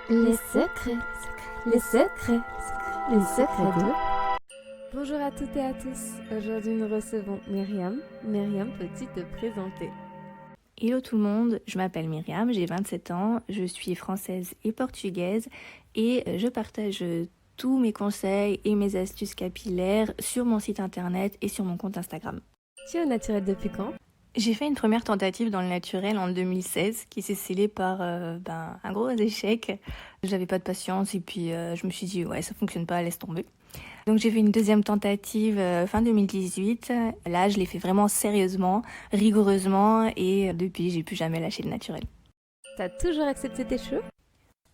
Les secrets, les secrets, les secrets de... Bonjour à toutes et à tous. Aujourd'hui, nous recevons Myriam. Myriam, peux-tu te présenter? Hello tout le monde, je m'appelle Myriam, j'ai 27 ans, je suis française et portugaise et je partage tous mes conseils et mes astuces capillaires sur mon site internet et sur mon compte Instagram. Tu es au naturel depuis quand? J'ai fait une première tentative dans le naturel en 2016 qui s'est scellée par un gros échec. J'avais pas de patience et puis je me suis dit ouais ça fonctionne pas, laisse tomber. Donc j'ai fait une deuxième tentative fin 2018. Là, je l'ai fait vraiment sérieusement, rigoureusement et depuis, j'ai plus jamais lâché le naturel. T'as toujours accepté tes cheveux?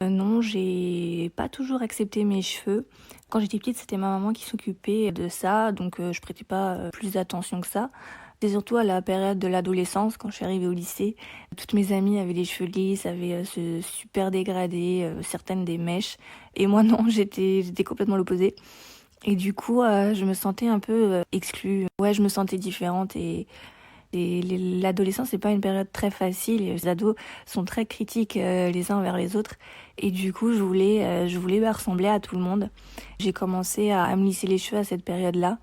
Non, j'ai pas toujours accepté mes cheveux. Quand j'étais petite, c'était ma maman qui s'occupait de ça, donc je prêtais pas plus d'attention que ça. C'est surtout à la période de l'adolescence, quand je suis arrivée au lycée. Toutes mes amies avaient les cheveux lisses, avaient ce super dégradé, certaines des mèches. Et moi non, j'étais complètement l'opposé. Et du coup, je me sentais un peu exclue. Ouais, je me sentais différente et l'adolescence, c'est pas une période très facile. Et les ados sont très critiques les uns envers les autres. Et du coup, je voulais ressembler à tout le monde. J'ai commencé à me lisser les cheveux à cette période-là.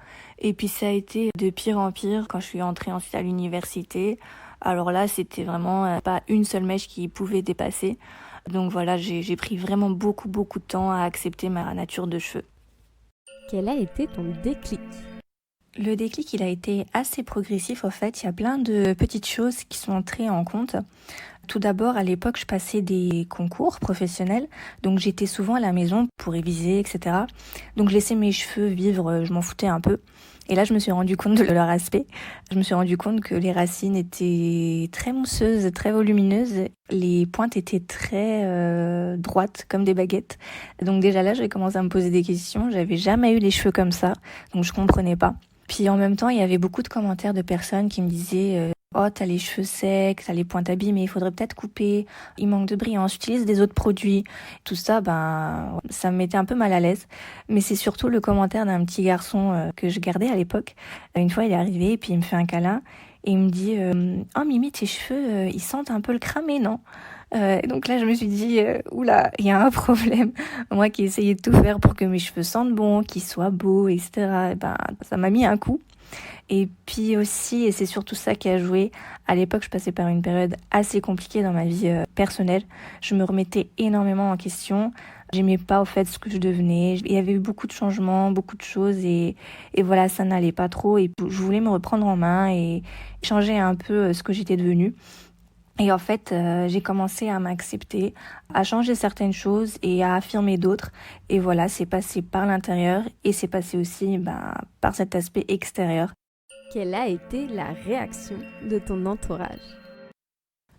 Et puis ça a été de pire en pire quand je suis entrée ensuite à l'université. Alors là, c'était vraiment pas une seule mèche qui pouvait dépasser. Donc voilà, j'ai pris vraiment beaucoup, beaucoup de temps à accepter ma nature de cheveux. Quel a été ton déclic? Le déclic, il a été assez progressif, en fait. Il y a plein de petites choses qui sont entrées en compte. Tout d'abord, à l'époque, je passais des concours professionnels, donc j'étais souvent à la maison pour réviser, etc. Donc je laissais mes cheveux vivre, je m'en foutais un peu. Et là, je me suis rendu compte de leur aspect. Je me suis rendu compte que les racines étaient très mousseuses, très volumineuses. Les pointes étaient très droites, comme des baguettes. Donc déjà là, j'ai commencé à me poser des questions. J'avais jamais eu les cheveux comme ça, donc je comprenais pas. Puis en même temps, il y avait beaucoup de commentaires de personnes qui me disaient oh, t'as les cheveux secs, t'as les pointes abîmées, il faudrait peut-être couper, il manque de brillance, utilise des autres produits. Tout ça, ça me mettait un peu mal à l'aise. Mais c'est surtout le commentaire d'un petit garçon que je gardais à l'époque. Une fois, il est arrivé et puis il me fait un câlin et il me dit oh Mimi, tes cheveux, ils sentent un peu le cramé, non? Donc là, je me suis dit, oula, il y a un problème. Moi qui essayais de tout faire pour que mes cheveux sentent bon, qu'ils soient beaux, etc. Ça m'a mis un coup. Et puis aussi, et c'est surtout ça qui a joué, à l'époque, je passais par une période assez compliquée dans ma vie personnelle. Je me remettais énormément en question. J'aimais pas au fait ce que je devenais. Il y avait eu beaucoup de changements, beaucoup de choses et voilà, ça n'allait pas trop. Et je voulais me reprendre en main et changer un peu ce que j'étais devenue. Et en fait, j'ai commencé à m'accepter, à changer certaines choses et à affirmer d'autres. Et voilà, c'est passé par l'intérieur et c'est passé aussi par cet aspect extérieur. Quelle a été la réaction de ton entourage?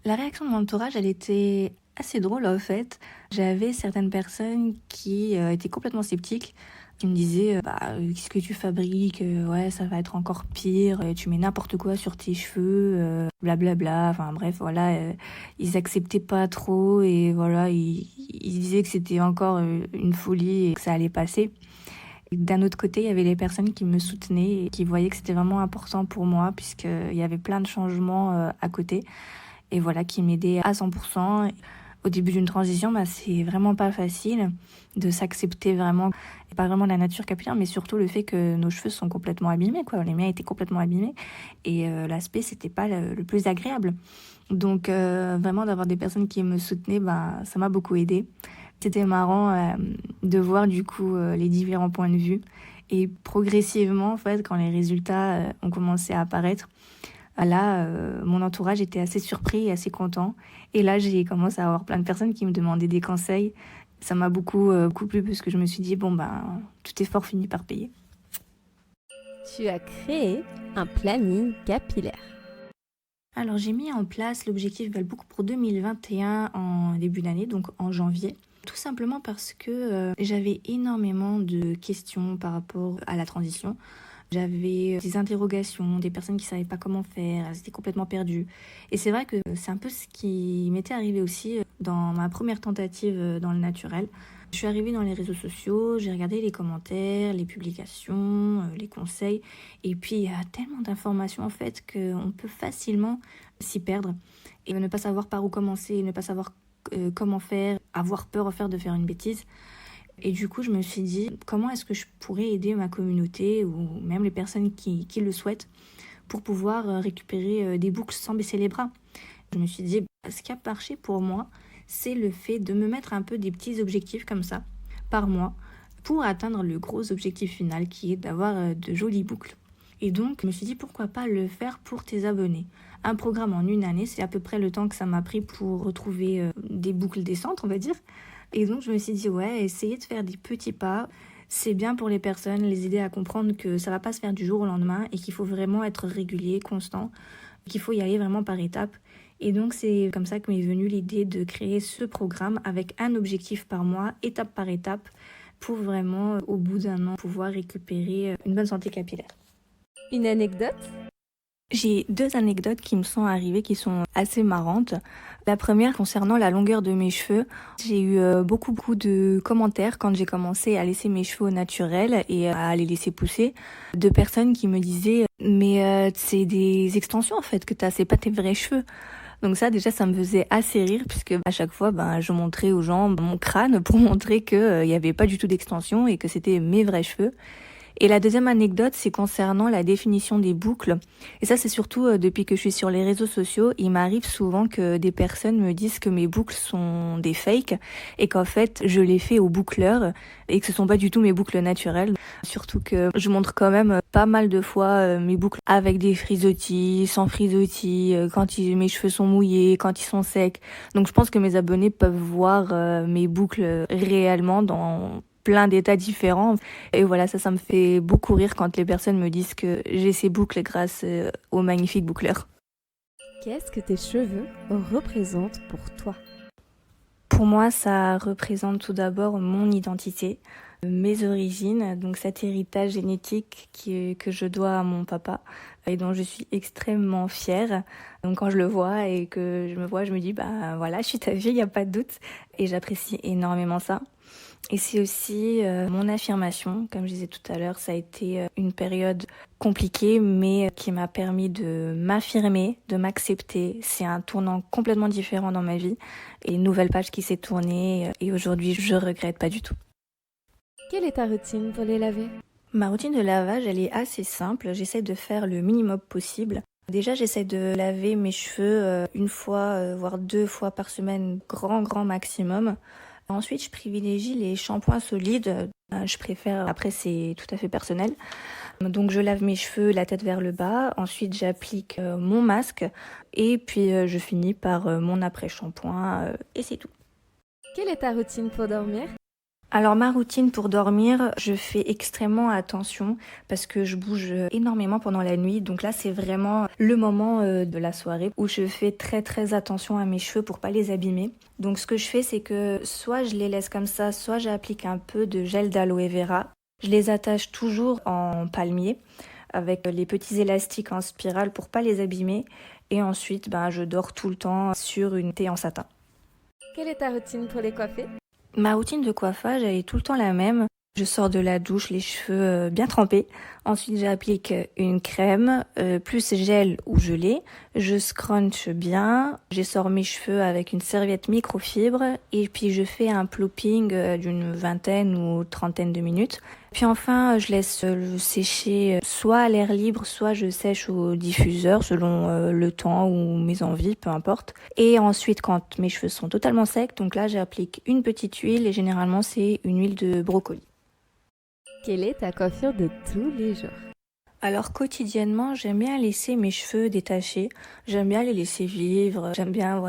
La réaction de mon entourage, elle était assez drôle en fait. J'avais certaines personnes qui étaient complètement sceptiques, qui me disaient qu'est-ce que tu fabriques, ouais ça va être encore pire, tu mets n'importe quoi sur tes cheveux, blablabla, enfin bref voilà, ils acceptaient pas trop et voilà, ils disaient que c'était encore une folie et que ça allait passer. D'un autre côté, il y avait les personnes qui me soutenaient et qui voyaient que c'était vraiment important pour moi puisqu'il y avait plein de changements à côté et voilà, qui m'aidaient à 100%. Au début d'une transition, c'est vraiment pas facile de s'accepter vraiment, et pas vraiment la nature capillaire, mais surtout le fait que nos cheveux sont complètement abîmés, quoi. Les miens étaient complètement abîmés et l'aspect, c'était pas le plus agréable. Donc vraiment d'avoir des personnes qui me soutenaient, ça m'a beaucoup aidé. C'était marrant de voir du coup les différents points de vue et progressivement en fait quand les résultats ont commencé à apparaître, là mon entourage était assez surpris et assez content et là j'ai commencé à avoir plein de personnes qui me demandaient des conseils. Ça m'a beaucoup plu parce que je me suis dit tout effort finit par payer. Tu as créé un planning capillaire. Alors j'ai mis en place l'objectif Valbook pour 2021 en début d'année, donc en janvier. Tout simplement parce que j'avais énormément de questions par rapport à la transition. J'avais des interrogations, des personnes qui ne savaient pas comment faire, elles étaient complètement perdues. Et c'est vrai que c'est un peu ce qui m'était arrivé aussi dans ma première tentative dans le naturel. Je suis arrivée dans les réseaux sociaux, j'ai regardé les commentaires, les publications, les conseils. Et puis il y a tellement d'informations en fait qu'on peut facilement s'y perdre et ne pas savoir par où commencer, ne pas savoir comment faire, avoir peur de faire une bêtise. Et du coup, je me suis dit, comment est-ce que je pourrais aider ma communauté ou même les personnes qui le souhaitent pour pouvoir récupérer des boucles sans baisser les bras. Je me suis dit, ce qui a marché pour moi, c'est le fait de me mettre un peu des petits objectifs comme ça par mois pour atteindre le gros objectif final qui est d'avoir de jolies boucles. Et donc, je me suis dit, pourquoi pas le faire pour tes abonnés. Un programme en une année, c'est à peu près le temps que ça m'a pris pour retrouver des boucles décentes, on va dire. Et donc, je me suis dit, ouais, essayer de faire des petits pas, c'est bien pour les personnes, les aider à comprendre que ça va pas se faire du jour au lendemain et qu'il faut vraiment être régulier, constant, qu'il faut y aller vraiment par étapes. Et donc, c'est comme ça que m'est venue l'idée de créer ce programme avec un objectif par mois, étape par étape, pour vraiment, au bout d'un an, pouvoir récupérer une bonne santé capillaire. Une anecdote ? J'ai 2 anecdotes qui me sont arrivées qui sont assez marrantes. La première concernant la longueur de mes cheveux. J'ai eu beaucoup de commentaires quand j'ai commencé à laisser mes cheveux au naturel et à les laisser pousser, de personnes qui me disaient mais c'est des extensions en fait que t'as, c'est pas tes vrais cheveux. Donc ça déjà ça me faisait assez rire puisque à chaque fois je montrais aux gens mon crâne pour montrer que y avait pas du tout d'extension et que c'était mes vrais cheveux. Et la deuxième anecdote, c'est concernant la définition des boucles. Et ça, c'est surtout depuis que je suis sur les réseaux sociaux, il m'arrive souvent que des personnes me disent que mes boucles sont des fakes et qu'en fait, je les fais au boucleur et que ce sont pas du tout mes boucles naturelles. Surtout que je montre quand même pas mal de fois mes boucles avec des frisottis, sans frisottis, mes cheveux sont mouillés, quand ils sont secs. Donc je pense que mes abonnés peuvent voir mes boucles réellement dans plein d'états différents. Et voilà, ça me fait beaucoup rire quand les personnes me disent que j'ai ces boucles grâce au magnifique boucleur. Qu'est-ce que tes cheveux représentent pour toi ? Pour moi, ça représente tout d'abord mon identité, mes origines, donc cet héritage génétique que je dois à mon papa et dont je suis extrêmement fière. Donc quand je le vois et que je me vois, je me dis voilà, je suis ta fille, il n'y a pas de doute. Et j'apprécie énormément ça. Et c'est aussi mon affirmation, comme je disais tout à l'heure, ça a été une période compliquée mais qui m'a permis de m'affirmer, de m'accepter. C'est un tournant complètement différent dans ma vie et une nouvelle page qui s'est tournée et aujourd'hui je regrette pas du tout. Quelle est ta routine pour les laver ? Ma routine de lavage, elle est assez simple, j'essaie de faire le minimum possible. Déjà, j'essaie de laver mes cheveux une fois, voire 2 fois par semaine, grand maximum. Ensuite, je privilégie les shampoings solides. Je préfère, après c'est tout à fait personnel. Donc je lave mes cheveux la tête vers le bas. Ensuite, j'applique mon masque. Et puis je finis par mon après-shampoing. Et c'est tout. Quelle est ta routine pour dormir ? Alors ma routine pour dormir, je fais extrêmement attention parce que je bouge énormément pendant la nuit. Donc là, c'est vraiment le moment de la soirée où je fais très attention à mes cheveux pour pas les abîmer. Donc ce que je fais, c'est que soit je les laisse comme ça, soit j'applique un peu de gel d'aloe vera. Je les attache toujours en palmier avec les petits élastiques en spirale pour pas les abîmer. Et ensuite, je dors tout le temps sur une thé en satin. Quelle est ta routine pour les coiffer ? Ma routine de coiffage, elle est tout le temps la même. Je sors de la douche, les cheveux bien trempés. Ensuite, j'applique une crème, plus gel ou gelée. Je scrunch bien. Je sors mes cheveux avec une serviette microfibre. Et puis, je fais un plopping d'une 20aine ou 30aine de minutes. Puis enfin, je laisse le sécher soit à l'air libre, soit je sèche au diffuseur selon le temps ou mes envies, peu importe. Et ensuite, quand mes cheveux sont totalement secs, donc là, j'applique une petite huile et généralement, c'est une huile de brocoli. Quelle est ta coiffure de tous les jours ? Alors quotidiennement, j'aime bien laisser mes cheveux détachés, j'aime bien les laisser vivre, j'aime bien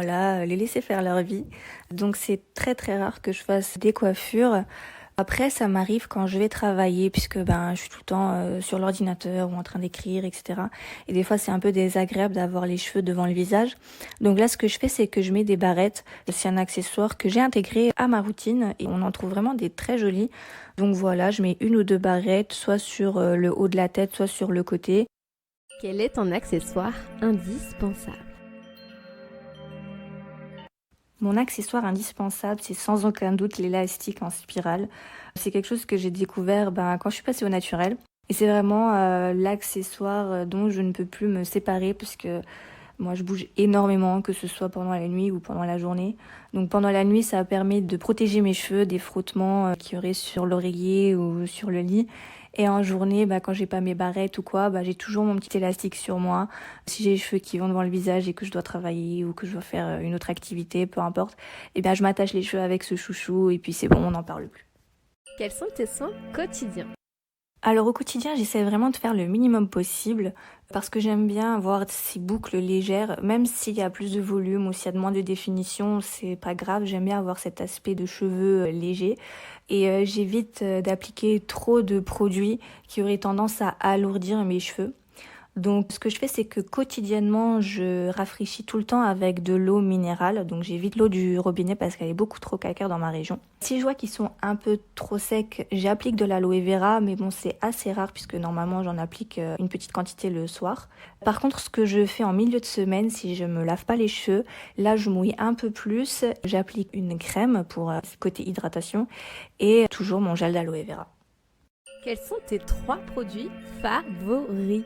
les laisser faire leur vie. Donc c'est très rare que je fasse des coiffures. Après, ça m'arrive quand je vais travailler, puisque je suis tout le temps sur l'ordinateur ou en train d'écrire, etc. Et des fois, c'est un peu désagréable d'avoir les cheveux devant le visage. Donc là, ce que je fais, c'est que je mets des barrettes. C'est un accessoire que j'ai intégré à ma routine et on en trouve vraiment des très jolis. Donc voilà, je mets 1 ou 2 barrettes, soit sur le haut de la tête, soit sur le côté. Quel est ton accessoire indispensable ? Mon accessoire indispensable, c'est sans aucun doute l'élastique en spirale. C'est quelque chose que j'ai découvert quand je suis passée au naturel. Et c'est vraiment l'accessoire dont je ne peux plus me séparer parce que Moi, je bouge énormément, que ce soit pendant la nuit ou pendant la journée. Donc pendant la nuit, ça permet de protéger mes cheveux des frottements qu'il y aurait sur l'oreiller ou sur le lit. Et en journée, quand j'ai pas mes barrettes ou quoi, j'ai toujours mon petit élastique sur moi. Si j'ai les cheveux qui vont devant le visage et que je dois travailler ou que je dois faire une autre activité, peu importe, je m'attache les cheveux avec ce chouchou et puis c'est bon, on n'en parle plus. Quels sont tes soins quotidiens ? Alors au quotidien, j'essaie vraiment de faire le minimum possible parce que j'aime bien avoir ces boucles légères, même s'il y a plus de volume ou s'il y a moins de définition, c'est pas grave, j'aime bien avoir cet aspect de cheveux légers et j'évite d'appliquer trop de produits qui auraient tendance à alourdir mes cheveux. Donc ce que je fais, c'est que quotidiennement, je rafraîchis tout le temps avec de l'eau minérale. Donc j'évite l'eau du robinet parce qu'elle est beaucoup trop calcaire dans ma région. Si je vois qu'ils sont un peu trop secs, j'applique de l'aloe vera, mais bon, c'est assez rare puisque normalement j'en applique une petite quantité le soir. Par contre, ce que je fais en milieu de semaine, si je me lave pas les cheveux, là je mouille un peu plus, j'applique une crème pour côté hydratation et toujours mon gel d'aloe vera. Quels sont tes 3 produits favoris ?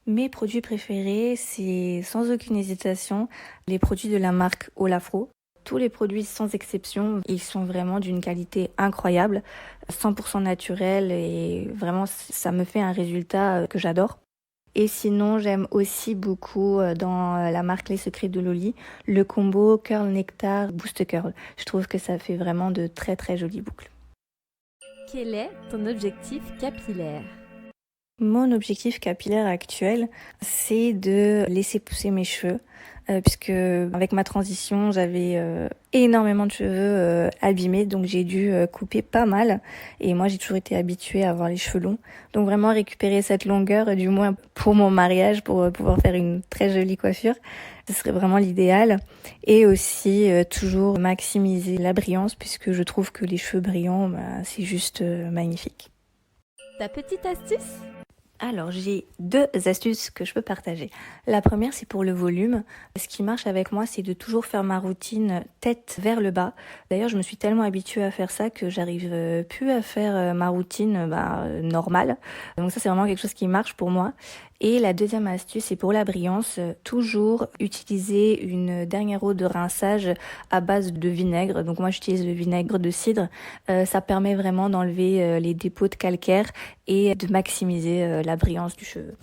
Mes produits préférés, c'est sans aucune hésitation les produits de la marque Olafro. Tous les produits sans exception, ils sont vraiment d'une qualité incroyable, 100% naturel et vraiment ça me fait un résultat que j'adore. Et sinon, j'aime aussi beaucoup dans la marque Les Secrets de Loli, le combo Curl Nectar Boost Curl. Je trouve que ça fait vraiment de très très jolies boucles. Quel est ton objectif capillaire ? Mon objectif capillaire actuel, c'est de laisser pousser mes cheveux, puisque avec ma transition, j'avais énormément de cheveux abîmés, donc j'ai dû couper pas mal. Et moi, j'ai toujours été habituée à avoir les cheveux longs. Donc vraiment récupérer cette longueur, du moins pour mon mariage, pour pouvoir faire une très jolie coiffure, ce serait vraiment l'idéal. Et aussi toujours maximiser la brillance, puisque je trouve que les cheveux brillants, c'est juste magnifique. Ta petite astuce ? Alors, j'ai 2 astuces que je peux partager. La première, c'est pour le volume. Ce qui marche avec moi, c'est de toujours faire ma routine tête vers le bas. D'ailleurs, je me suis tellement habituée à faire ça que j'arrive plus à faire ma routine normale. Donc ça, c'est vraiment quelque chose qui marche pour moi. Et la deuxième astuce, c'est pour la brillance, toujours utiliser une dernière eau de rinçage à base de vinaigre. Donc moi, j'utilise le vinaigre de cidre. Ça permet vraiment d'enlever les dépôts de calcaire et de maximiser la brillance du cheveu.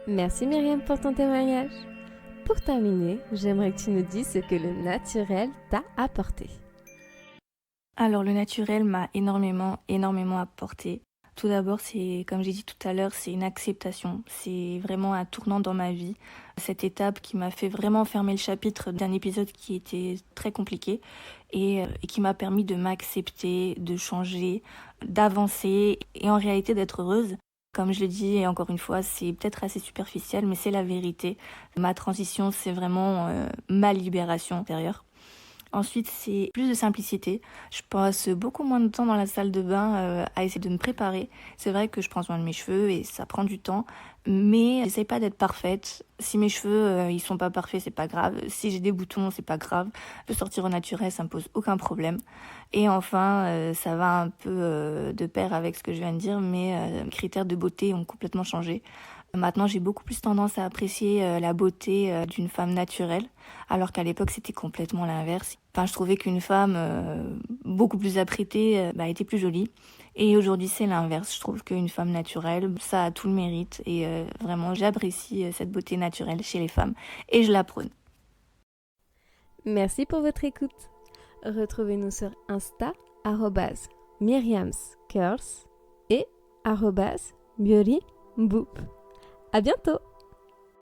Merci Myriam pour ton témoignage. Pour terminer, j'aimerais que tu nous dises ce que le naturel t'a apporté. Alors le naturel m'a énormément apporté. Tout d'abord, c'est, comme j'ai dit tout à l'heure, c'est une acceptation. C'est vraiment un tournant dans ma vie. Cette étape qui m'a fait vraiment fermer le chapitre d'un épisode qui était très compliqué et qui m'a permis de m'accepter, de changer, d'avancer et en réalité d'être heureuse. Comme je le dis, et encore une fois, c'est peut-être assez superficiel, mais c'est la vérité. Ma transition, c'est vraiment ma libération intérieure. Ensuite, c'est plus de simplicité. Je passe beaucoup moins de temps dans la salle de bain à essayer de me préparer. C'est vrai que je prends soin de mes cheveux et ça prend du temps, mais j'essaye pas d'être parfaite. Si mes cheveux ils sont pas parfaits, c'est pas grave. Si j'ai des boutons, c'est pas grave. Je peux sortir au naturel, ça me pose aucun problème. Et enfin, ça va un peu de pair avec ce que je viens de dire, mais mes critères de beauté ont complètement changé. Maintenant, j'ai beaucoup plus tendance à apprécier la beauté d'une femme naturelle, alors qu'à l'époque, c'était complètement l'inverse. Enfin, je trouvais qu'une femme beaucoup plus apprêtée était plus jolie. Et aujourd'hui, c'est l'inverse. Je trouve qu'une femme naturelle, ça a tout le mérite. Et vraiment, j'apprécie cette beauté naturelle chez les femmes. Et je la prône. Merci pour votre écoute. Retrouvez-nous sur Insta, @myriamscurls et @beautyboop. À bientôt!